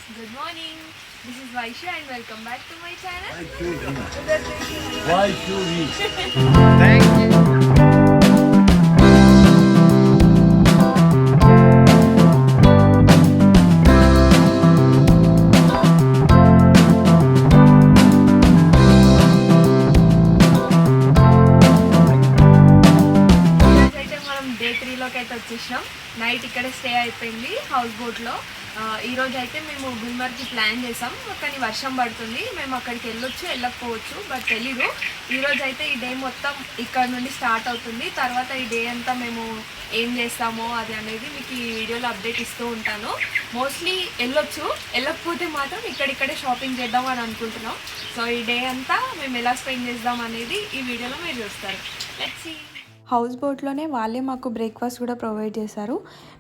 Good morning. This is Vaisha and welcome back to my channel. Why should we? Thank you. Day 3లోకి అయితే వచ్చేసాం. Night ఇక్కడ stay అయిపోయింది house బోట్లో. ఈరోజు అయితే మేము గుల్మర్గ్కి ప్లాన్ చేసాం, కానీ వర్షం పడుతుంది. మేము అక్కడికి వెళ్ళకపోవచ్చు, బట్ తెలీదు. ఈరోజు అయితే ఈ డే మొత్తం ఇక్కడ నుండి స్టార్ట్ అవుతుంది. తర్వాత ఈ డే అంతా మేము ఏం చేస్తామో అది అనేది మీకు ఈ వీడియోలో అప్డేట్ ఇస్తూ ఉంటాను. మోస్ట్లీ వెళ్ళకపోతే మాత్రం ఇక్కడిక్కడే షాపింగ్ చేద్దాం అని అనుకుంటున్నాం. సో ఈ డే అంతా మేము ఎలా స్పెండ్ చేద్దాం అనేది ఈ వీడియోలో మీరు చూస్తారు. Let's see. హౌస్ బోట్లోనే వాళ్ళే మాకు బ్రేక్ఫాస్ట్ కూడా ప్రొవైడ్ చేశారు.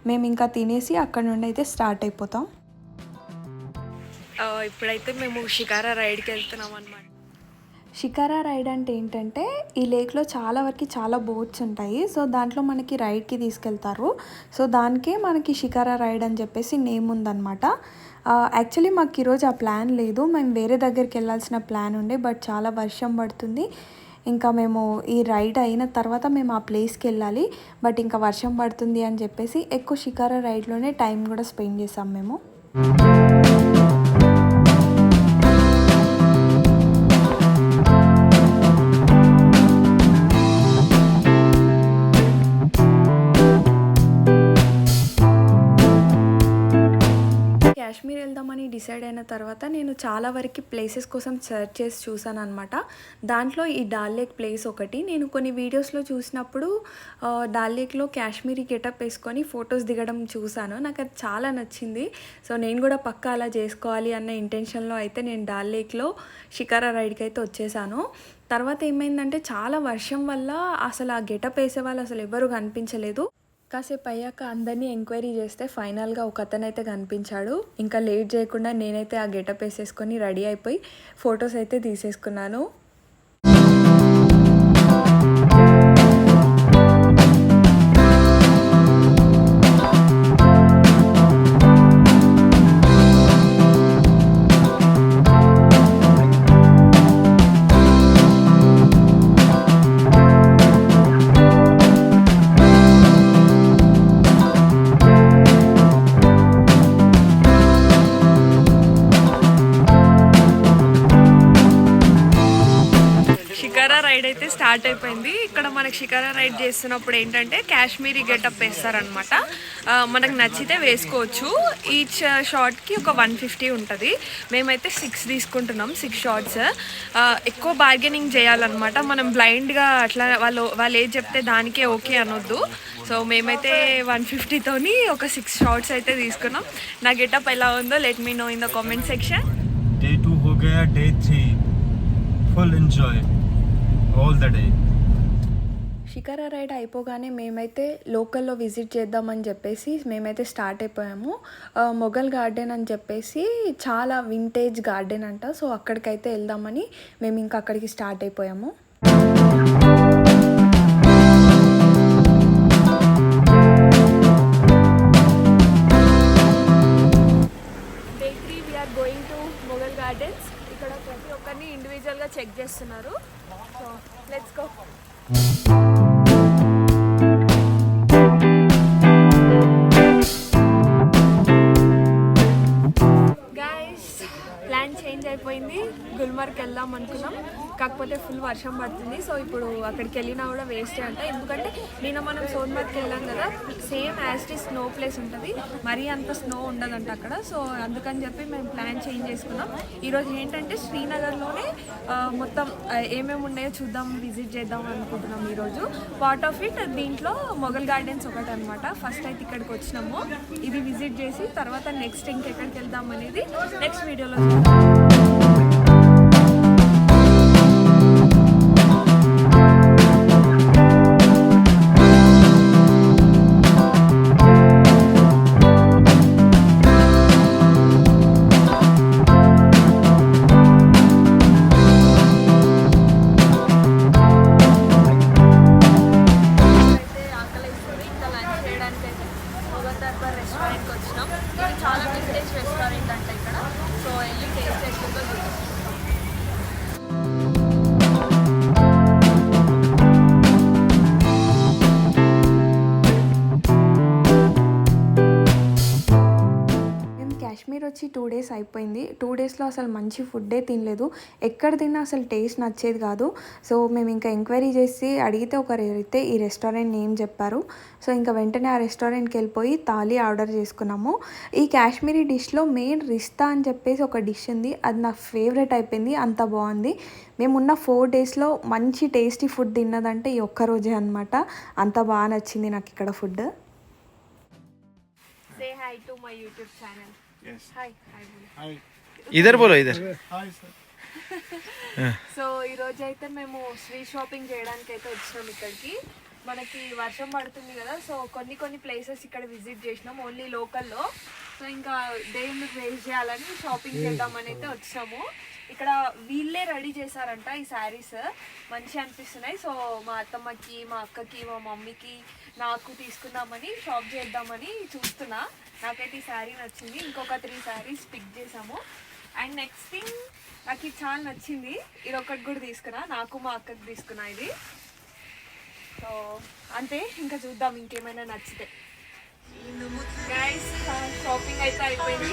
మేము ఇంకా తినేసి అక్కడ నుండి అయితే స్టార్ట్ అయిపోతాం. ఇప్పుడైతే మేము షికారా రైడ్కి వెళ్తున్నాం అన్నమాట. షికారా రైడ్ అంటే ఏంటంటే ఈ లేక్లో చాలా బోట్స్ ఉంటాయి. సో దాంట్లో మనకి రైడ్కి తీసుకెళ్తారు. సో దానికే మనకి షికారా రైడ్ అని చెప్పేసి నేమ్ ఉందన్నమాట. యాక్చువల్లీ మాకు ఈరోజు ఆ ప్లాన్ లేదు. మేము వేరే దగ్గరికి వెళ్ళాల్సిన ప్లాన్ ఉండే, బట్ చాలా వర్షం పడుతుంది. ఇంకా మేము ఈ రైడ్ అయిన తర్వాత మేము ఆ ప్లేస్కి వెళ్ళాలి, బట్ ఇంకా వర్షం పడుతుంది అని చెప్పేసి ఎక్కువ షికారా రైడ్లోనే టైం కూడా స్పెండ్ చేసాం మేము. కాశ్మీర్ వెళ్దామని డిసైడ్ అయిన తర్వాత నేను చాలా వరకు ప్లేసెస్ కోసం సెర్చ్ చేసి చూసాను అనమాట. దాంట్లో ఈ డాల్ లేక్ ప్లేస్ ఒకటి. నేను కొన్ని వీడియోస్లో చూసినప్పుడు డాల్ లేక్లో కాశ్మీరీ గెటప్ వేసుకొని ఫొటోస్ దిగడం చూసాను. నాకు అది చాలా నచ్చింది. సో నేను కూడా పక్కా అలా చేసుకోవాలి అన్న ఇంటెన్షన్లో అయితే నేను డాల్ లేక్లో షికారా రైడ్కి అయితే వచ్చేసాను. తర్వాత ఏమైందంటే చాలా వర్షం వల్ల అసలు ఆ గెటప్ వేసే వాళ్ళు అసలు ఎవరు కనిపించలేదు. కాసేపు అయ్యాక అందరినీ ఎంక్వైరీ చేస్తే ఫైనల్గా ఒక అతను అయితే కనిపించాడు. ఇంకా లేట్ చేయకుండా నేనైతే ఆ గెటప్ వేసేసుకొని రెడీ అయిపోయి ఫొటోస్ అయితే తీసేసుకున్నాను. రైడ్ అయితే స్టార్ట్ అయిపోయింది. ఇక్కడ మనకి షికారా రైడ్ చేస్తున్నప్పుడు ఏంటంటే కాశ్మీరీ గెటప్ వేస్తారనమాట. మనకు నచ్చితే వేసుకోవచ్చు. ఈచ్ షార్ట్కి ఒక 150 ఉంటుంది. మేమైతే 6 తీసుకుంటున్నాం, 6 షార్ట్స్. ఎక్కువ బార్గెనింగ్ చేయాలన్నమాట. మనం బ్లైండ్గా అట్లా వాళ్ళు ఏది చెప్తే దానికే ఓకే అనొద్దు. సో మేమైతే 150తోని ఒక 6 షార్ట్స్ అయితే తీసుకున్నాం. నా గెటప్ ఎలా ఉందో let me know in the comment section. Day 2 हो गया, Day 3 full enjoy all the day. Shikara ride అయిపోగానే మేమైతే లోకల్లో విజిట్ చేద్దామని చెప్పేసి మేమైతే స్టార్ట్ అయిపోయాము. మొఘల్ గార్డెన్ అని చెప్పేసి చాలా వింటేజ్ గార్డెన్ అంట. సో అక్కడికైతే వెళ్దామని మేము ఇంకా అక్కడికి స్టార్ట్ అయిపోయాము. Day 3 we're going to Mughal gardens. ఇక్కడ ప్రతి ఒక్కరిని ఇండివిజువల్గా చెక్ చేస్తున్నారు. So let's go. Plan change అయిపోయింది. గుల్మర్గ్కి వెళ్దాం అనుకున్నాం, కాకపోతే ఫుల్ వర్షం పడుతుంది. సో ఇప్పుడు అక్కడికి వెళ్ళినా కూడా వేస్టే అంట. ఎందుకంటే నిన్న మనం సోన్మర్గ్కి వెళ్ళాం కదా, same as it snow place ఉంటుంది, మరీ అంత స్నో ఉండదంట అక్కడ. సో అందుకని చెప్పి మేము ప్లాన్ చేంజ్ చేసుకున్నాం. ఈరోజు ఏంటంటే శ్రీనగర్లోనే మొత్తం ఏమేమి ఉన్నాయో చూద్దాం, విజిట్ చేద్దాం అనుకుంటున్నాం ఈరోజు. పార్ట్ ఆఫ్ ఇట్ దీంట్లో మొఘల్ గార్డెన్స్ ఒకటి అనమాట. ఫస్ట్ అయితే ఇక్కడికి వచ్చినాము, ఇది విజిట్ చేసి తర్వాత నెక్స్ట్ ఇంకెక్కడికి వెళ్దాం అనేది నెక్స్ట్ వీడియోలో చూద్దాం. రెస్టారెంట్కి వచ్చినాం. ఇది చాలా వింటేజ్ రెస్టారెంట్ అంట. ఇక్కడ కాశ్మీర్ వచ్చి 2 డేస్ అయిపోయింది. 2 డేస్లో అసలు మంచి ఫుడ్డే తినలేదు. ఎక్కడ తిన్నా అసలు టేస్ట్ నచ్చేది కాదు. సో మేము ఇంకా ఎంక్వైరీ చేసి అడిగితే ఒకరైతే ఈ రెస్టారెంట్ నేమ్ చెప్పారు. సో ఇంకా వెంటనే ఆ రెస్టారెంట్కి వెళ్ళిపోయి థాలీ ఆర్డర్ చేసుకున్నాము. ఈ కాశ్మీరీ డిష్లో మెయిన్ రిస్తా అని చెప్పేసి ఒక డిష్ ఉంది. అది నా ఫేవరెట్ అయిపోయింది, అంత బాగుంది. మేమున్న 4 డేస్లో మంచి టేస్టీ ఫుడ్ తిన్నదంటే ఈ ఒక్కరోజే అనమాట. అంత బాగా నచ్చింది నాకు ఇక్కడ food. Say hi to my YouTube channel. Yes. Hi. Hi. Hi. इधर बोलो इधर. Hi sir. సో ఈరోజు అయితే మేము స్ట్రీట్ షాపింగ్ చేయడానికి అయితే వచ్చినాం ఇక్కడికి. మనకి వర్షం పడుతుంది కదా, సో కొన్ని ప్లేసెస్ ఇక్కడ విజిట్ చేసినాం ఓన్లీ లోకల్లో. సో ఇంకా డే ఎందుకు వేస్ట్ చేయాలని షాపింగ్ చేద్దామని అయితే వచ్చాము. ఇక్కడ వీళ్ళే రెడీ చేశారంట ఈ శారీస్, మంచిగా అనిపిస్తున్నాయి. సో మా అత్తమ్మకి, మా అక్కకి, మా మమ్మీకి, నాకు తీసుకుందామని షాప్ చేద్దామని చూస్తున్నా. నాకైతే ఈ శారీ నచ్చింది. ఇంకొక 3 శారీస్ పిక్ చేసాము. అండ్ నెక్స్ట్ థింగ్ నాకు ఇది చాలా నచ్చింది. ఇది ఒకటి కూడా తీసుకున్నా, నాకు మా అక్కకి తీసుకున్నా ఇది. సో అంతే, ఇంకా చూద్దాం ఇంకేమైనా నచ్చితే. గైస్ షాపింగ్ అయితే అయిపోయింది.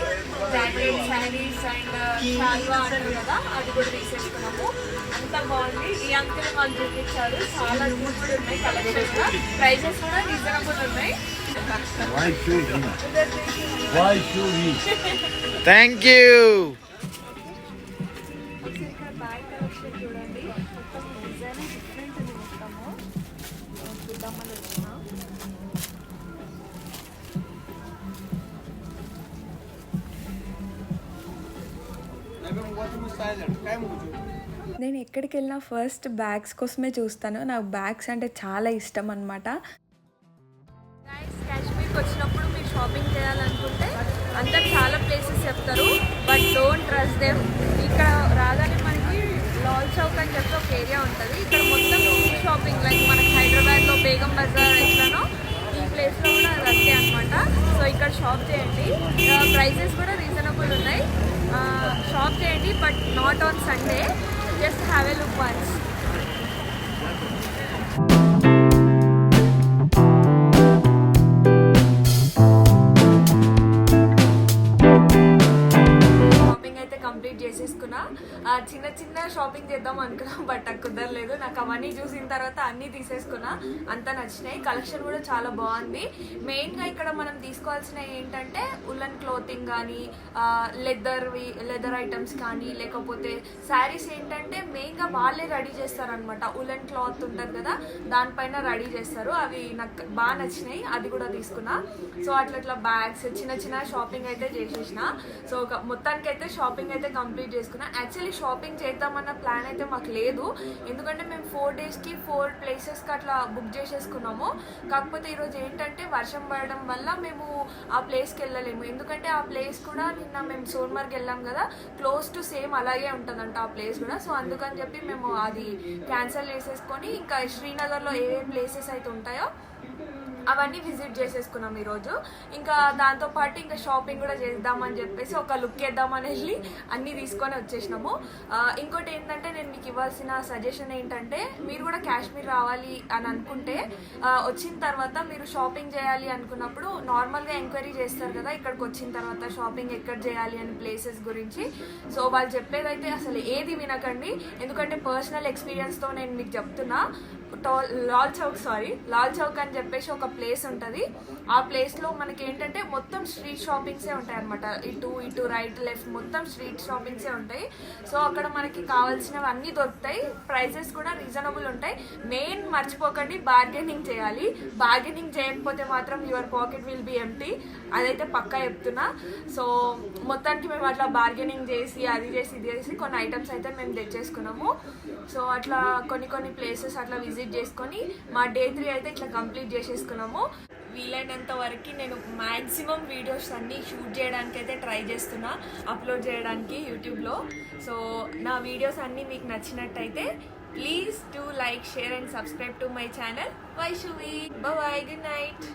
జాకెట్, శారీస్ అండ్ షాల్వా అంటారు కదా, అది కూడా తీసేసుకున్నాము. అంతా బాగుంది. ఈ అంకుల్ మాకు చూపించారు, చాలా బ్యూటిఫుల్ ఉన్నాయి కలెక్షన్ కూడా, ప్రైజెస్ కూడా రీజనబుల్ ఉన్నాయి. Thank you. ఇక్కడ బ్యాగ్ కలెక్షన్ చూడండి, మొత్తం డిజైన్ డిఫరెంట్ ఉంది. మొత్తము చూద్దామని వచ్చిన. నేను ఎక్కడికి వెళ్ళినా ఫస్ట్ బ్యాగ్స్ కోసమే చూస్తాను. నాకు బ్యాగ్స్ అంటే చాలా ఇష్టం అనమాట. కాశ్మీర్కి వచ్చినప్పుడు మీరు షాపింగ్ చేయాలనుకుంటే అందరు చాలా ప్లేసెస్ చెప్తారు, బట్ డోంట్ ట్రస్ట్ దెమ్. ఇక్కడ రాగానే మనకి లాల్ చౌక్ అని చెప్పి ఒక ఏరియా ఉంటుంది. ఇక్కడ మొత్తం స్ట్రీట్ షాపింగ్, లైక్ మనకి హైదరాబాద్లో బేగం బజార్ ఎట్లానో ఈ ప్లేస్లో కూడా అది అంతే అనమాట. సో ఇక్కడ షాప్ చేయండి, ప్రైజెస్ కూడా రీజనబుల్ ఉన్నాయి. షాప్ చేయండి, but not on Sunday. Just have a look once. Complete చేసేసుకున్నా. చిన్న షాపింగ్ చేద్దాం అనుకున్నా, బట్ నాకు కుదరలేదు. నాకు అవన్నీ చూసిన తర్వాత అన్నీ తీసేసుకున్నా, అంతా నచ్చినాయి. కలెక్షన్ కూడా చాలా బాగుంది. మెయిన్గా ఇక్కడ మనం తీసుకోవాల్సినవి ఏంటంటే ఉలన్ క్లోతింగ్ కానీ, లెదర్ ఐటమ్స్ కానీ, లేకపోతే శారీస్ ఏంటంటే మెయిన్గా వాళ్ళే రెడీ చేస్తారనమాట. ఉలన్ క్లాత్ ఉంటుంది కదా, దానిపైన రెడీ చేస్తారు. అవి నాకు బాగా నచ్చినాయి, అది కూడా తీసుకున్నా. సో అట్లా బ్యాగ్స్, చిన్న షాపింగ్ అయితే చేసేసిన. సో మొత్తానికి అయితే షాపింగ్ అయితే కంప్లీట్ చేసుకున్నా. యాక్చువల్లీ షాపింగ్ చేద్దామన్న ప్లాన్ అయితే మాకు లేదు, ఎందుకంటే మేము 4 డేస్కి 4 ప్లేసెస్కి అట్లా బుక్ చేసేసుకున్నాము. కాకపోతే ఈరోజు ఏంటంటే వర్షం పడడం వల్ల మేము ఆ ప్లేస్కి వెళ్ళలేము. ఎందుకంటే ఆ ప్లేస్ కూడా నిన్న మేము సోన్మార్గ్ వెళ్ళాం కదా, క్లోజ్ టు సేమ్ అలాగే ఉంటుందంట ఆ ప్లేస్ కూడా. సో అందుకని చెప్పి మేము అది క్యాన్సిల్ చేసేసుకొని ఇంకా శ్రీనగర్లో ఏ ప్లేసెస్ అయితే ఉంటాయో అవన్నీ విజిట్ చేసేసుకున్నాం ఈరోజు. ఇంకా దాంతోపాటు ఇంకా షాపింగ్ కూడా చేద్దామని చెప్పేసి ఒక లుక్ వేద్దామని వెళ్ళి అన్నీ తీసుకొని వచ్చేసినాము. ఇంకోటి ఏంటంటే నేను మీకు ఇవ్వాల్సిన సజెషన్ ఏంటంటే, మీరు కూడా కాశ్మీర్ రావాలి అని అనుకుంటే వచ్చిన తర్వాత మీరు షాపింగ్ చేయాలి అనుకున్నప్పుడు నార్మల్గా ఎంక్వైరీ చేస్తారు కదా ఇక్కడికి వచ్చిన తర్వాత షాపింగ్ ఎక్కడ చేయాలి అని ప్లేసెస్ గురించి. సో వాళ్ళు చెప్పేదైతే అసలు ఏది వినకండి, ఎందుకంటే పర్సనల్ ఎక్స్పీరియన్స్తో నేను మీకు చెప్తున్నా. లాల్ చౌక్ అని చెప్పేసి ఒక ప్లేస్ ఉంటుంది. ఆ ప్లేస్లో మనకి ఏంటంటే మొత్తం స్ట్రీట్ షాపింగ్సే ఉంటాయి అనమాట. ఇటు రైట్ లెఫ్ట్ మొత్తం స్ట్రీట్ షాపింగ్సే ఉంటాయి. సో అక్కడ మనకి కావాల్సినవి అన్నీ దొరుకుతాయి, ప్రైజెస్ కూడా రీజనబుల్ ఉంటాయి. మెయిన్ మర్చిపోకండి, బార్గెనింగ్ చేయాలి. బార్గెనింగ్ చేయకపోతే మాత్రం your pocket will be empty, అదైతే పక్కా చెప్తున్నా. సో మొత్తానికి మేము అట్లా బార్గెనింగ్ చేసి అది చేసి ఇది చేసి కొన్ని ఐటమ్స్ అయితే మేము తెచ్చేసుకున్నాము. సో అట్లా కొన్ని ప్లేసెస్ అట్లా విజిట్ చేసుకొని మా డే 3 అయితే ఇట్లా కంప్లీట్ చేసేసుకున్నాము. వీలైనంత వరకు నేను మ్యాక్సిమం వీడియోస్ అన్నీ షూట్ చేయడానికి అయితే ట్రై చేస్తున్నా, అప్లోడ్ చేయడానికి యూట్యూబ్లో. సో నా వీడియోస్ అన్నీ మీకు నచ్చినట్టయితే please do like, share and subscribe to my channel Vaishuvi. Bye, good night.